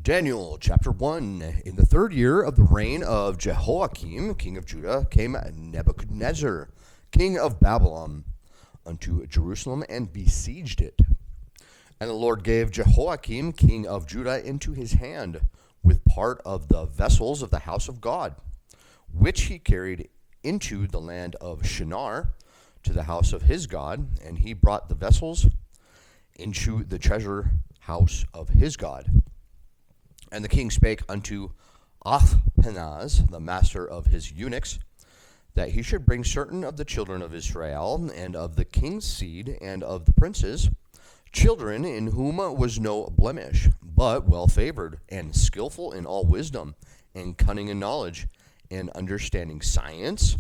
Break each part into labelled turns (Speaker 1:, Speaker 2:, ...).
Speaker 1: Daniel chapter 1. In the third year of the reign of Jehoiakim, king of Judah, came Nebuchadnezzar, king of Babylon, unto Jerusalem and besieged it. And the Lord gave Jehoiakim, king of Judah, into his hand, with part of the vessels of the house of God, which he carried into the land of Shinar, to the house of his God, and he brought the vessels into the treasure house of his God. And the king spake unto Othniel, the master of his eunuchs, that he should bring certain of the children of Israel, and of the king's seed, and of the princes, children in whom was no blemish, but well favored, and skillful in all wisdom, and cunning in knowledge, and understanding science,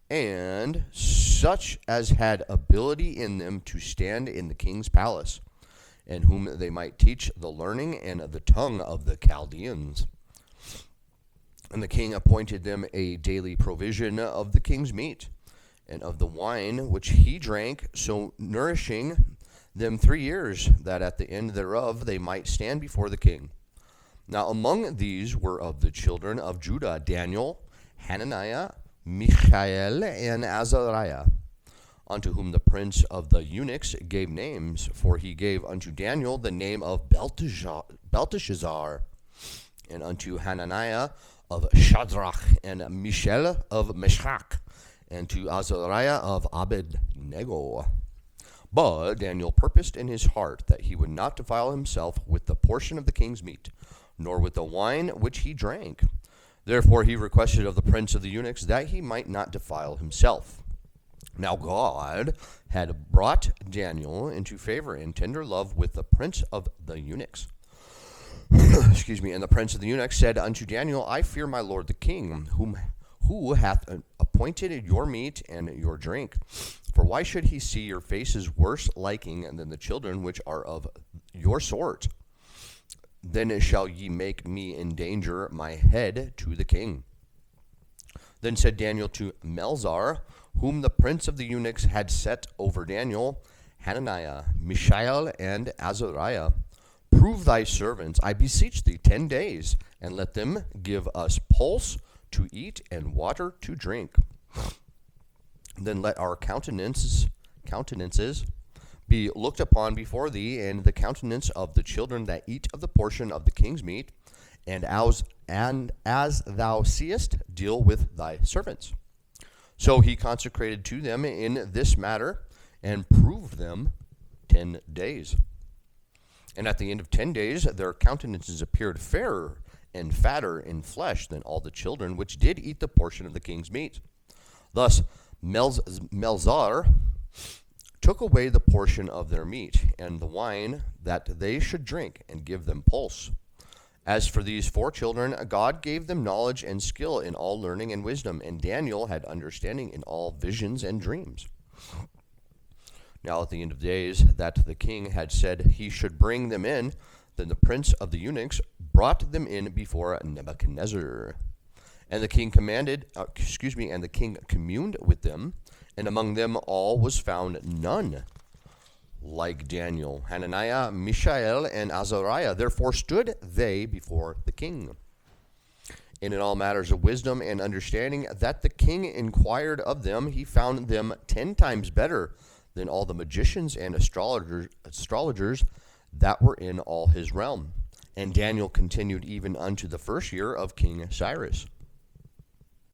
Speaker 1: and such as had ability in them to stand in the king's palace, and whom they might teach the learning and the tongue of the Chaldeans. And the king appointed them a daily provision of the king's meat, and of the wine which he drank, so nourishing them 3 years, that at the end thereof they might stand before the king. Now among these were of the children of Judah Daniel, Hananiah, Mishael, and Azariah, unto whom the prince of the eunuchs gave names, for he gave unto Daniel the name of Belteshazzar, and unto Hananiah of Shadrach, and Mishael of Meshach, and to Azariah of Abednego. But Daniel purposed in his heart that he would not defile himself with the portion of the king's meat, nor with the wine which he drank. Therefore he requested of the prince of the eunuchs that he might not defile himself. Now God had brought Daniel into favor and tender love with the prince of the eunuchs. And the prince of the eunuchs said unto Daniel, I fear my lord the king, who hath appointed your meat and your drink. For why should he see your faces worse liking than the children which are of your sort? Then shall ye make me endanger my head to the king. Then said Daniel to Melzar, whom the prince of the eunuchs had set over Daniel, Hananiah, Mishael, and Azariah, prove thy servants, I beseech thee, 10 days, and let them give us pulse to eat and water to drink. Then let our countenances be looked upon before thee, and the countenance of the children that eat of the portion of the king's meat, and as thou seest, deal with thy servants. So he consecrated to them in this matter, and proved them 10 days. And at the end of 10 days their countenances appeared fairer and fatter in flesh than all the children which did eat the portion of the king's meat. Thus Melzar took away the portion of their meat, and the wine that they should drink, and give them pulse. As for these 4 children, God gave them knowledge and skill in all learning and wisdom, and Daniel had understanding in all visions and dreams. Now at the end of days that the king had said he should bring them in, then the prince of the eunuchs brought them in before Nebuchadnezzar. And the king and the king communed with them, and among them all was found none like Daniel, Hananiah, Mishael, and Azariah. Therefore stood they before the king. And in all matters of wisdom and understanding that the king inquired of them, he found them 10 times better than all the magicians and astrologers that were in all his realm. And Daniel continued even unto the first year of King Cyrus.